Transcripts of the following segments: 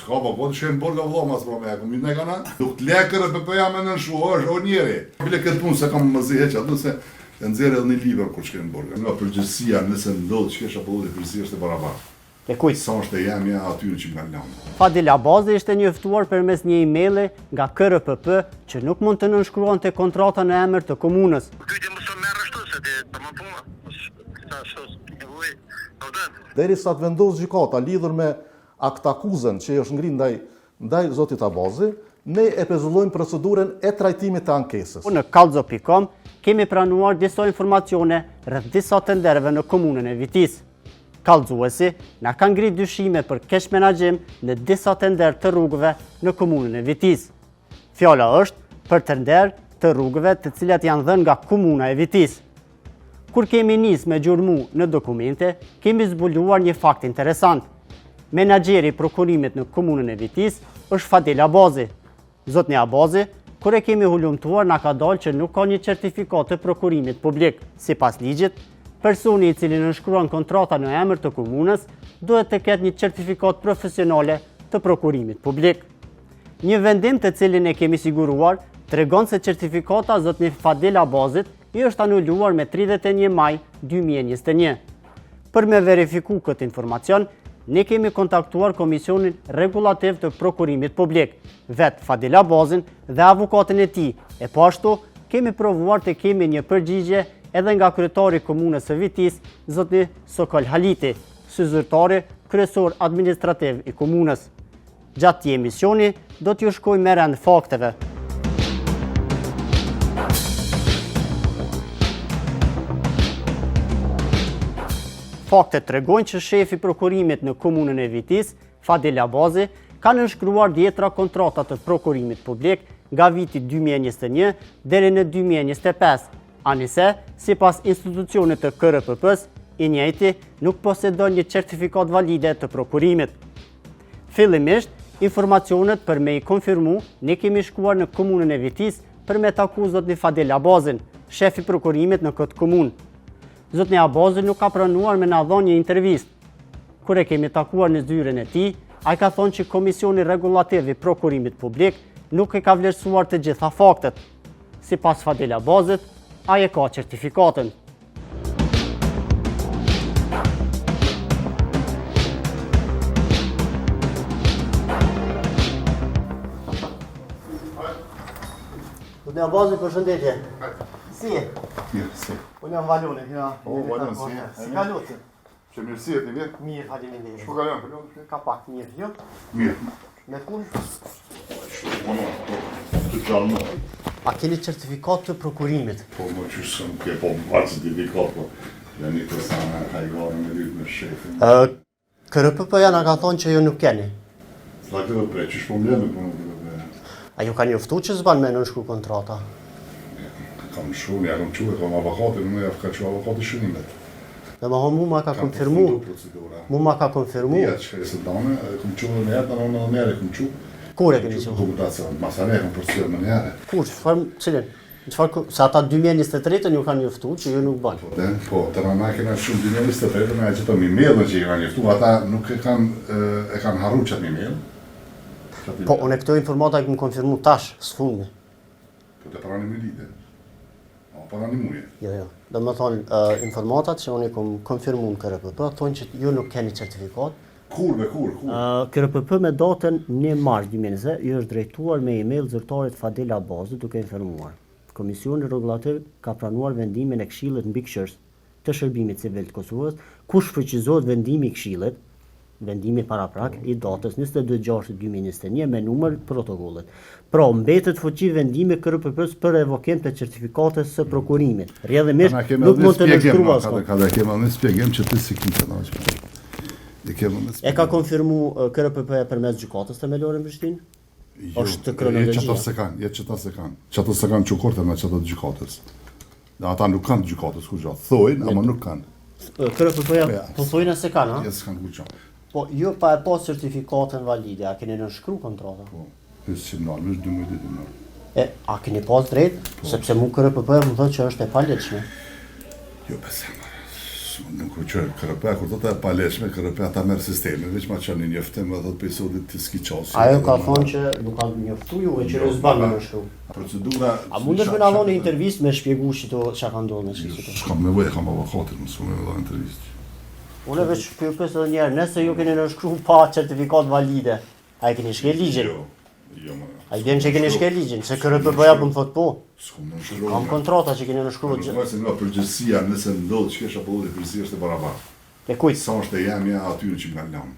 S'ka po të shkojnë borga vëlla mas pra me kominë ne kana. Nuk të lekër e pëpëja me nënshu, është o njeri. Bile këtë punë se kam më zi heq atë se e nxjerrë edhe një libër kur shkojnë borga. Nga përgjësia nëse ndodhë që kesh apo dhe përgjësia është e barabartë. E kujt? Sa është e jamja atyre që më kanë lanë. Fadil Abazi ishte njoftuar përmes një emaili nga KRPP që nuk mund të nënshkruante kontrata në emër të komunës. Derisa të vendos gjykata lidhur me aktakuzën që është ngritur ndaj zotit Abazi, ne e pezullojmë procedurën e trajtimit të ankesës. Në kallzo.com kemi pranuar disa informacione rreth disa tendereve në komunën e Vitis. Kallëzuesi na ka ngrit dyshime për kesh menaxhim në disa tender të rrugëve në komunën e Vitis. Fjala është për tender të rrugëve të cilat janë dhënë nga komuna e Vitis. Kur kemi nisë me gjurmu në dokumente, kemi zbuluar një fakt interesant. Menaxheri i prokurimit në komunën e Vitis është Fadil Abazi. Zotni Abazi, kur e kemi hulumtuar, na ka dalë që nuk ka një certifikat të prokurimit publik. Sipas ligjit, personi i cili nënshkruan kontrata në emër të komunës duhet të ketë një certifikat profesionale të prokurimit publik. Një vendim të cilin e kemi siguruar tregon se certifikata zotni Fadil Abazit i është anuluar me 31 maj 2021. Për me verifiku këtë informacion, ne kemi kontaktuar Komisionin Regulativ të Prokurimit Publik, vetë Fadil Abazin dhe avokatin e tij, e po ashtu kemi provuar të kemi një përgjigje edhe nga kryetari komunës së Vitis, zotni Sokol Haliti, zyrtari kryesor administrativ i komunës. Gjatë këtij emisioni do t'ju shkoj me rend fakteve. Faktet tregojnë që shefi prokurimit në komunën e Vitis, Fadil Abazi, ka nënshkruar dhjetra kontrata të prokurimit publik nga viti 2021 deri në 2025. Anise, sipas institucionit të KRPP-s, i njëjti nuk posedon një certifikat valide të prokurimit. Fillimisht, informacionet për me i konfirmu, ne kemi shkuar në komunën e Vitis për me taku zotni Fadil Abazin, shefi prokurimit në këtë komunë. Zotni Abazi nuk ka pranuar me na dhënë një intervistë. Kur e kemi takuar në zyrën e tij, ai ka thonë që Komisioni Regulativ i Prokurimit Publik nuk e ka vlerësuar të gjitha faktet. Sipas Fadil Abazit, ai e ka certifikatën. Zotni Abazi, përshëndetje. Si e? Mirë, si. Unë jam Valone, ja. Valone, si. Si ka lutë? Që mirësi e ti mirë? Mirë, faleminderit. Shko ka janë, përgjën? Ka pak mirë, jo? Mirë. Me punë? Të qalë më. A keni certifikat të prokurimit? Po më qështë sëmë ke, po më certifikat, po. Dhe një të sana ka i gare me lytë me shefin. KRPP-ja na ka thonë që ju nuk keni. Sa këtë dhe prej, qështë po më leme për në këtë. A ju ka njoftu që s'ban me nënshkru kontrata? Kam shumë, ja kam quë, kam avokatin, më ja ka quë avokatin shënimet. Dhe mu ma ka konfirmu. Mu ma ka konfirmu. Ja, që e së dame, kam quë në jetë, në mere kam quë. Kur e keni quë? Dokumentacija, masane kam përcirë më njëre. Kur, qëfar, cilin? Se ata 2023 ju kanë njoftu që ju nuk banë. Po, të rana kena shumë 2023, me e që të mimellën që i kanë njoftu, ata nuk e kanë harru qatë mimellën. Po, unë e këto informata e këmë konfirmu tash, s'fundmi. Po, të parani me lide. Parani muje. Jo. Do më thonë, informatat që unë i këmë konfirmu në KRPP, thonë që ju nuk keni certifikat. Kur. KRPP me datën 1 mars 2020 ju është drejtuar me email zyrtarit Fadil Abazi duke informuar. Komisioni Regulativ ka pranuar vendimin e Këshillit Mbikëqyrës të Shërbimit Civil të Kosovës, ku shfrytëzohet vendimi i Këshillit, vendimi paraprak i datës 22/6/2021 me numër protokollit. Pra, mbetet fuqi vendimi KRPP-s për revokim të certifikatës së prokurimit. Rrjedhimisht nuk mund të nënshkruas. Ka dhe kema në spjegim që të si kite në që. E ka konfirmu KRPP-ja përmes gjykatës themelore në Prishtinë? Është kronologjia. Jetë qëta se kanë. Qëta se kanë qukorte me qëta të gjykatës. Dhe ata nuk kanë të gjykatës, ku gjatë. Thojnë, ama nuk kanë. KRPP-ja po thojnë se kanë, ha? Jesë kanë ku gjatë. Po, ju pa e pas certifikatën valide, a keni nënshkru kontrata? Po, është qimnarë, është 12 dinar. A keni pas drejt? Sepse mu KRPP më thënë që është e paliqme. Jo, besem, Në kërë kërëpe, kur të e paleshme, kërëpe ta merë sistemi, veç ma që një njëftim dhe thot për isodit të s'ki qasi. Ajo ka thonë që nuk ka njëftu ju e që rëzban në shkru. Procedura... A mundesh me në alonë një intervjist me shpjegu që to që ka ndonë në shkru? Shkam nevoj, kam avokatin, më s'u me vëlla intervjist. Unë veç pyes edhe njerë, nëse ju keni nënshkru pa certifikat valide, a e keni shkel ligjin? Jo, A i den që keni shkel ligjin, se KRPP-ja më thot po. s'kom nënshkru. Kam kontrata që keni nënshkru gjë. Nëse nga përgjësia, nëse ndodhë që kesha pëllu dhe përgjësia është e barabartë. E kujtë? Sa është e jemja atyre që nga lamë.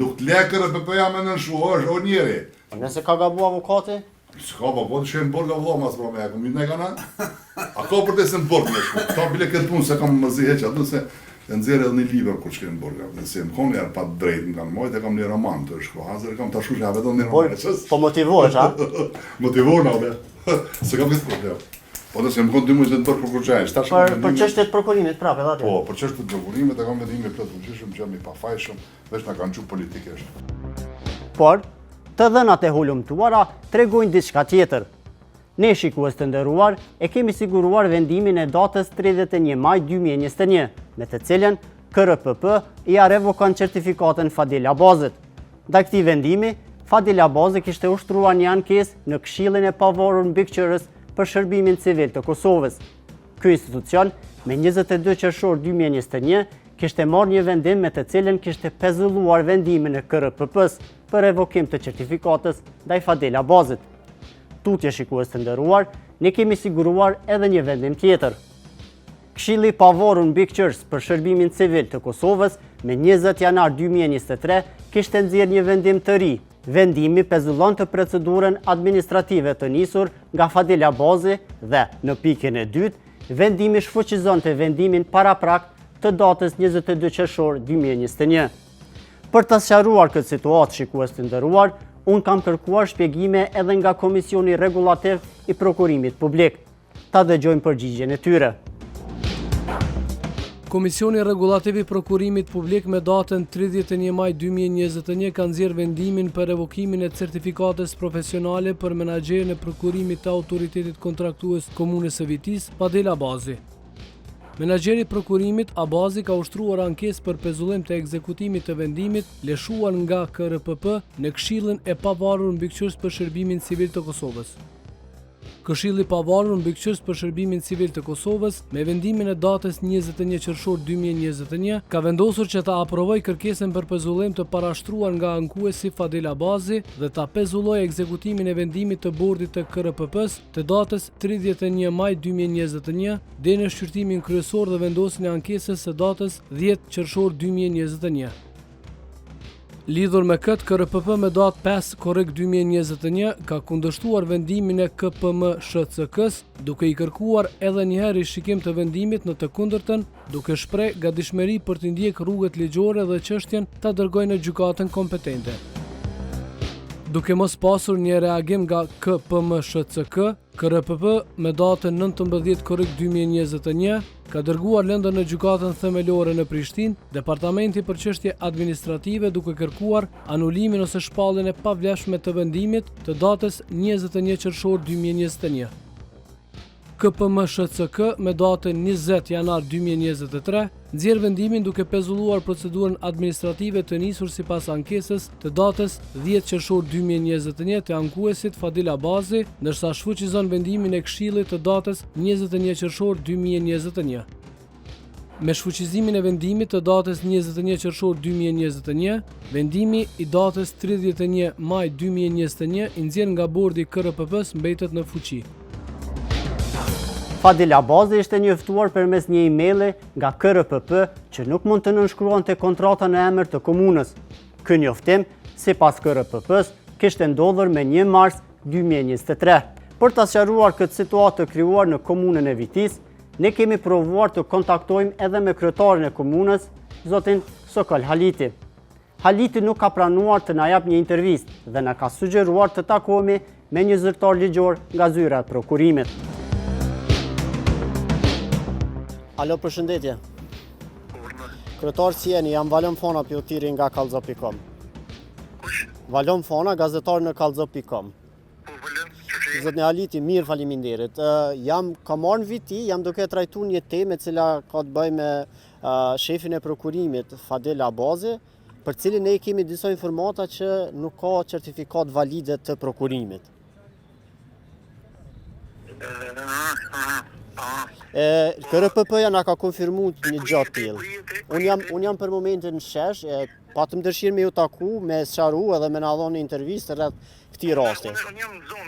Nuk të le KRPP-ja me nënshkru, është o njeri. Nëse ka gabu avokati? S'ka pa, po të shenë borga vëlla mas pra me e kom ne kana? A ka për të se në borga me shku? Ta bile këtë punë se kam më ziheq atë se e nëzire edhe një liber kur që në borga. Nëse më kom njerë pa të drejtë në kanë mojtë, e kam një roman të shku. Hazër e kam të shku qëave do një roman. Po motivohesh, a? Motivor në ode. Se kam këtë problem. Po nëse më konë 2 muaj të bërë prokurqajnë. Për çështjet prokurimit prapë edhe atë. Po, për çështjet prokurimit e kam vendime plot fuqishëm që jam i pafajshëm, veç na kanë qenë politikisht. Por, të dhënat e hulumtuara tregojnë diçka tjetër. Ne shikues të nderuar e kemi siguruar vendimin e datës 31 maj 2021, me të cilën KRPP ia revokon certifikatën Fadil Abazit. Ndaj këtij vendimi, Fadil Abazi kishte ushtruar një ankesë në Këshillin e Pavarur Mbikëqyrës për shërbimin civil të Kosovës. Ky institucion, me 22 qershor 2021, kishte marrë një vendim me të cilën kishte pezulluar vendimin e KRPP-s për revokim të certifikatës ndaj Fadil Abazit. Tutje shikues të nderuar, ne kemi siguruar edhe një vendim tjetër. Këshilli Pavarur Mbikëqyrës për shërbimin civil të Kosovës me 20 janar 2023 kishte nxjerrë një vendim të ri. Vendimi pezullon të procedurën administrative të nisur nga Fadil Abazi dhe, në pikën e dytë, vendimi shfuqizon të vendimin paraprak të datës 22 qershor 2021. Për të sqaruar këtë situatë shikues të nderuar, unë kam kërkuar shpjegime edhe nga Komisioni Rregullativ i Prokurimit Publik. Ta dëgjojmë përgjigjen e tyre. Komisioni Rregullativ i Prokurimit Publik me datën 31 maj 2021 ka nxjerrë vendimin për revokimin e certifikatës profesionale për menaxherin e prokurimit të autoritetit kontraktues Komunës së Vitis, Fadil Abazi. Menaxheri i prokurimit Abazi ka ushtruar ankesë për pezullim të ekzekutimit të vendimit lëshuar nga KRPP në Këshillin e Pavarur Mbikëqyrës për shërbimin civil të Kosovës. Këshilli Pavarur Mbikëqyrës për shërbimin civil të Kosovës, me vendimin e datës 21 qershor 2021, ka vendosur që ta aprovoj kërkesën për pezullim të parashtruar nga ankuesi Fadil Abazi dhe ta pezulloj ekzekutimin e vendimit të bordit të KRPP-s të datës 31 maj 2021 deri në shqyrtimin kryesor dhe vendosjen e ankesës së datës 10 qershor 2021. Lidhur me këtë, KRPP me datë 5 korrik 2021 ka kundërshtuar vendimin e KPM-SHCK-s, duke i kërkuar edhe një herë rishikim të vendimit në të kundërtën, duke shpreh gatishmëri për të ndjek rrugët ligjore dhe çështjen ta dërgojë në gjykatën kompetente. Duke mos pasur një reagim nga KPM-SHCK, KRPP me datën 19 korrik 2021 ka dërguar lëndën në gjykatën themelore në Prishtinë, Departamenti për çështje administrative duke kërkuar anulimin ose shpalljen e pavlefshme të vendimit të datës 21 qershor 2021. KPM-SHCK me datën 20 janar 2023 nxjerr vendimin duke pezulluar procedurën administrative të nisur sipas ankesës të datës 10 qershor 2021 të ankuesit Fadil Abazi, ndërsa shfuqizon vendimin e Këshillit të datës 21 qershor 2021. Me shfuqizimin e vendimit të datës 21 qershor 2021, vendimi i datës 31 maj 2021 i nxjerr nga bordi i KRPP-s mbetet në fuqi. Fadil Abazi ishte njoftuar përmes një emaili nga KRPP që nuk mund të nënshkruante kontrata në emër të komunës. Ky njoftim, sipas KRPP-s, kishte ndodhur me 1 mars 2023. Për të sqaruar këtë situatë të krijuar në komunën e Vitis, ne kemi provuar të kontaktojmë edhe me kryetarin e komunës, zotin Sokol Haliti. Haliti nuk ka pranuar të na jap një intervistë dhe na ka sugjeruar të takohemi me një zyrtar ligjor nga zyra e prokurimit. Alo, përshëndetje. Kryetar si jeni, jam Valon Fona pjotiri nga kallzo.com. Kush? Valon Fona, gazetar në kallzo.com. Po, vëllëm, që Zotni Haliti, mirë faleminderit. Ka marrë në viti, jam duke trajtuar një temë e cila ka të bëjë me shefin e prokurimit Fadel Abazi, për cilin ne kemi disa informata që nuk ka certifikat valide të prokurimit. KRPP-ja na ka konfirmu një gjatë tillë. Unë jam për momentin në shesh, patëm dëshirë me ju taku, me sqaru edhe me na dhënë intervistë rreth këtij rasti. Unë jam në zonë,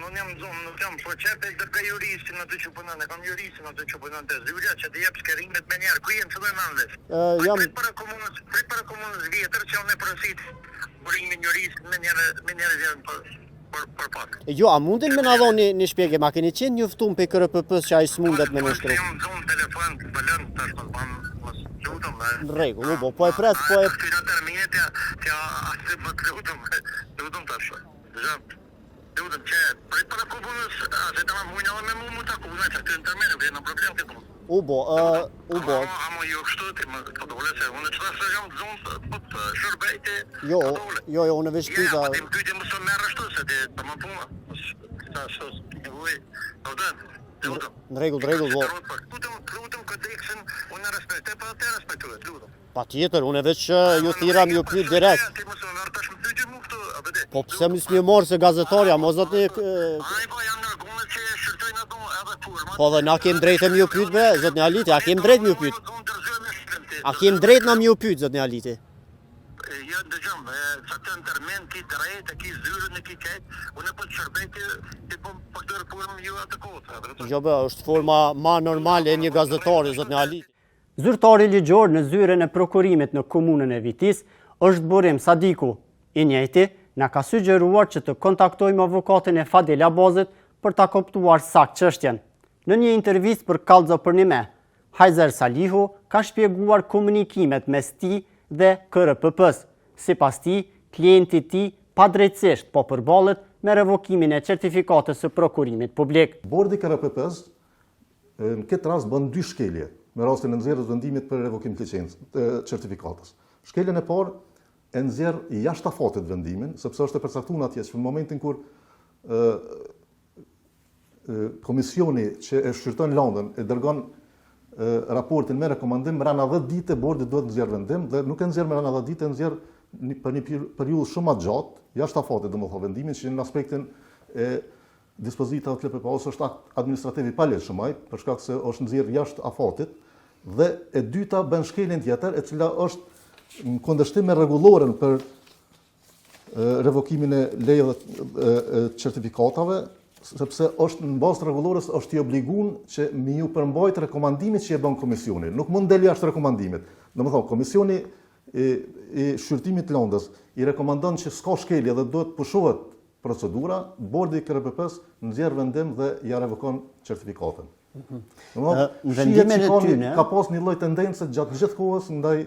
nuk jam po çepë dërgoj juristin aty që punon, kam juristin aty që punon te zyra që të jep skerimet me njerë. Ku jam filloj me andes? Prit para komunës vjetër që unë prosit burimin juristin me njerë për pak. Jo, a mundin me na dhoni një shpjegje, ma keni qenë njoftuar pe KRPP-s që ai smundet me në shtret? Jam në zonë telefon, balon tash mos lutem. Në rregull, po e pres, po e Këto terminet ja asë më lutem tash. Lutem që prit para komunës, se të më mundë me mu taku, ne të terminet, vjen në problem këtu. Ubo. Amo jo kështu ti më po dole se unë çfarë se jam në zonë po shërbejte. Jo, unë veç pyeta. Ja, po ti pyetje më së merr ashtu se ti të më puna. Sa sos, e vuj. Në rregull, po. Lutem kodeksin, unë respektoj, po atë respektoj, lutem. Patjetër, unë veç ju thira më ju pyet direkt. Ti më së merr tash më pyetje më këtu, apo ti? Po pse më s'më morë se gazetarja, mos zotni. Ai po jam në gonë që shërtojnë ato edhe forma. Po dhe na kem drejtë më ju pyet be, zotni Aliti, a kem drejtë më ju pyet? A kem drejtë na më ju pyet, zotni Aliti? Ja, dëgjom, sa të ndërmen ki drejt, ki zyrën e ki keq, unë po të shërbejti, ti po përdojrë formë ju atë kohë. Jo be, është forma ma normale e një gazetari, zotni Aliti. Zyrtari ligjor në zyrën e prokurimit në komunën e Vitis është Burim Sadiku. I njëjti na ka sugjeruar që të kontaktojmë avokatin e Fadel Abazit për ta kuptuar saktë çështjen. Në një intervistë për Kallzo për një me, Hajzer Salihu ka shpjeguar komunikimet mes tij dhe KRPP-s. Sipas tij, klienti i tij padrejtësisht po përballet me revokimin e certifikatës së prokurimit publik. Bordi i KRPP-s në këtë rast bën dy shkelje me rastin e nxjerrjes vendimit për revokim të certifikatës. Shkeljen e parë e nxjerr jashtëafatit vendimin, sepse është e përcaktuar atje që në momentin kur komisioni që e shqyrton landën e dërgon raportin me rekomandim, rana 10 dite bordi duhet nxjerr vendim dhe nuk e nxjerr me rana 10 dite, nxjerr për një periudhë shumë më gjatë, jashtëafatit domethënë vendimin që në aspektin e dispozitave të LPP-s është akt administrativ i palegjshëm ai, për shkak se është nxjerr jashtë afatit, dhe e dyta bën shkeljen tjetër, e cila është në kundërshtim me rregulloren për revokimin e lejeve certifikatave, sepse është në bazë të rregullores është i obliguar që mi ju përmbajt rekomandimit që e bën komisioni. Nuk mund del jashtë rekomandimit. Domethënë komisioni i shqyrtimit të Londës i rekomandon që s'ka shkelje dhe duhet pushohet procedura, bordi i KRPP-s nxjerr vendim dhe ja revokon certifikatën. Në vendimin e tyre ka pas një lloj tendence gjatë gjithë kohës ndaj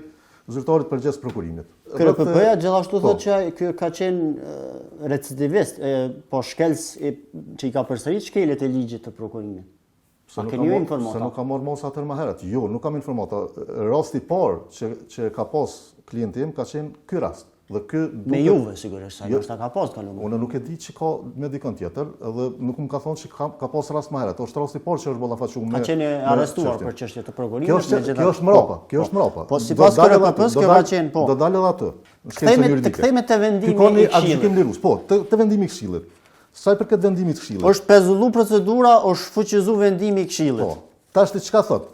zyrtarit përgjegjës prokurimit. KRPP-ja gjithashtu thotë që ky ka qenë recidivist, po shkels që i ka përsërit shkeljet e ligjit të prokurimit. A keni ju informata? Se nuk ka marrë mos atër më herët. Jo, nuk kam informata. Rasti i parë që ka pas klienti im ka qenë ky rast. Dhe ky me juve sigurisht, sa ndoshta ka pas kaluar. Unë nuk e di që ka me dikon tjetër, edhe nuk më ka thonë që ka pas rast më herët. Është rasti i parë që është ballafaquar me. Ka qenë arrestuar për çështje të prokurimit. Kjo është mrapa, kjo është mrapa. Po sipas KRPP-s kjo ka qenë po. Do dalë edhe atë. Kthehemi te vendimi i këshillit. Po, te vendimi i këshillit. Sa i përket vendimit të këshillit. Është pezullu procedura, është fuqizu vendimi i këshillit. Po. Tash ti çka thot?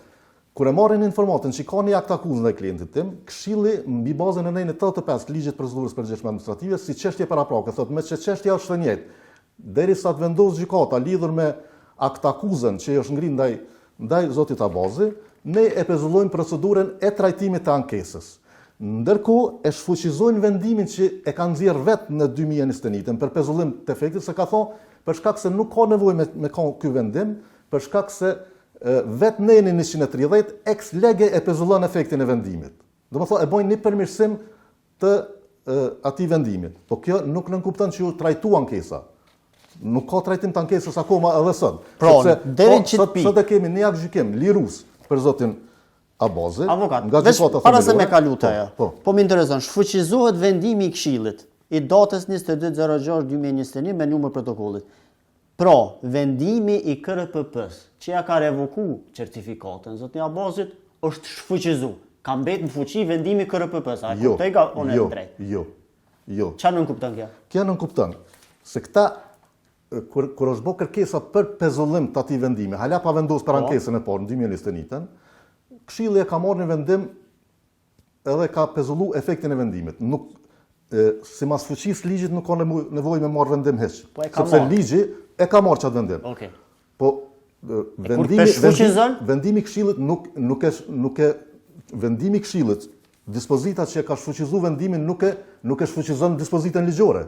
Kur e marrin informatën që ka një akt akuzë ndaj klientit tim, këshilli mbi bazën e 985 të ligjit të procedurës përgjithshme administrative si çështje paraprake, thotë me çështja është e njëjtë. Derisa të vendos gjykata lidhur me akt akuzën që është ngritur ndaj zotit Abazi, ne e pezullojmë procedurën e trajtimit të ankesës. Ndërkohë e shfuqizojnë vendimin që e kanë nxjerr vetë në 2021 për pezullim të efektit, se ka thonë për shkak se nuk ka nevojë me ky vendim, për shkak se vetë neni 130 ex lege e pezullon efektin e vendimit. Domethënë e bojnë një përmirësim të atij vendimit. Po kjo nuk nënkupton që ju trajtu ankesa. Nuk ka trajtim të ankesës akoma edhe sot. Sot e kemi një akt gjykim lirues për zotin Abazi. Avokat, para se me kalu ajo. Po më intereson, shfuqizohet vendimi i këshillit i datës 22/06/2021 me numër protokollit. Pra, vendimi i KRPP-s që ja ka revoku certifikatën zotni Abazit është shfuqizu. ka mbet në fuqi vendimi KRPP-s. A kuptoj ka unë e drejt? Jo. Çfarë nuk kupton kjo? Kjo nuk kupton. Se këta kur është bë kërkesa për pezullim të atij vendimi, hala pa vendosur për ankesën e parë në 2021, Këshilli e ka marrë në vendim edhe ka pezullu efektin e vendimit. Nuk sipas fuqisë ligjit nuk ka nevojë me marrë vendim hiç. Sepse ligji e ka marrë çat vendim. Okej. Po vendimi i Këshillit vendimi i Këshillit, dispozitat që e ka shfuqizuar vendimin nuk e shfuqizon dispozitën ligjore.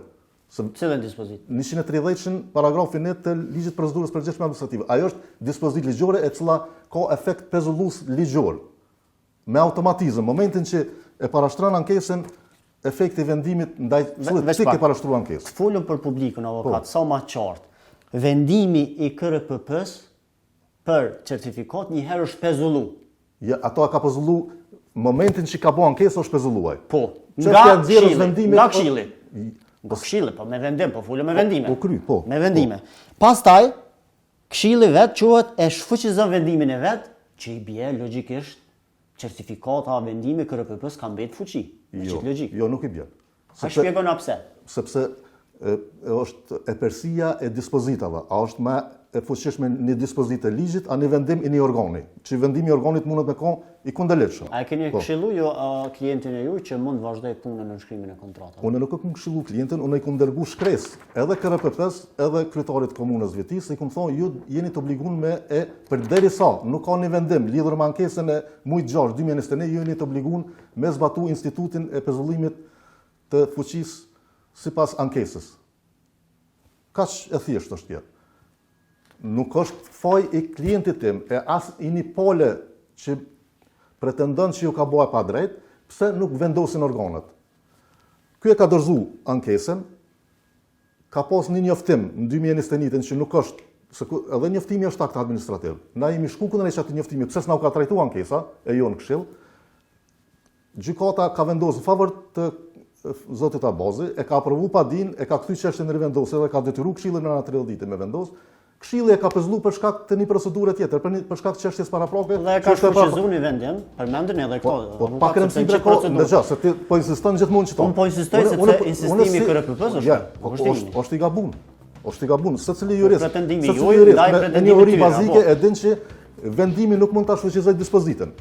Cilën dispozitë? 130 paragrafin 1 të ligjit procedurës përgjithshme administrative. Ajo është dispozitë ligjore e cila ka efekt pezullues ligjor. Me automatizëm, momentin që e parashtron ankesën, efekti i vendimit ndaj cilit ke parashtruar ankesën. Folëm për publikun avokat, sa më qartë. Vendimi i KRPP-s për certifikat një herë është pezullu. Ja, ato ka pezullu momentin që ka bë ankesë është pezulluar. Po, nga Këshilli. Nga Këshilli, po me vendim, po folëm me vendime. Po. Me vendime. Pastaj, Këshilli vetë quhet e shfuqizon vendimin e vet, që i bie logjikisht certifikata vendimi KRPP-s ka mbet fuqi. Jo, nuk i bie. A shpjegon pse? Sepse është epërsia e dispozitave, a është më e fuqishme një dispozitë e ligjit, a një vendim i një organi, që vendimi i organit mundet me kon i kundërligjshëm. A e keni këshillu jo klientin e juaj që mund vazhdoj punën në nënshkrimin e kontratave? Unë nuk e kam këshillu klientin, unë i kam dërguar shkresë edhe KRPP-s, edhe kryetarit të komunës Vjetis, i kam thonë ju jeni të obliguar me përderisa nuk ka një vendim lidhur me ankesën e muajit 6 2021, ju jeni të obliguar me zbatu institutin e pezullimit të fuqisë sipas ankesës. Kaq e thjeshtë është kjo. Nuk është faj i klientit tim, e as i një pole që pretendon që ju ka bëhe pa drejt, pse nuk vendosin organet. Ky e ka dorëzu ankesën, ka pas një njoftim në 2021 që nuk është, edhe njoftimi është akt administrativ. Na jemi shku kundër atë njoftimi, pse s'na u ka trajtuar ankesa, e jo në këshill. Gjykata ka vendosur favor të zotit Abazi, e ka aprovu pa din, e ka kthy çështën në rivendosje dhe ka detyruar Këshillin në 30 ditë me vendos. Këshilli e ka pezullu për shkak të një procedure tjetër, për shkak të çështjes paraprake. Dhe e ka shfuqizuar një vendim, përmendën edhe këto. Po pa kremtim dreko, ndërsa se ti po insiston gjithmonë që to. Unë po insistoj sepse insistimi i KRPP-s është i gabun. Është i gabun, secili jurist. Pretendimi juaj ndaj pretendimit një teori bazike e din që vendimi nuk mund ta shfuqizojë dispozitën.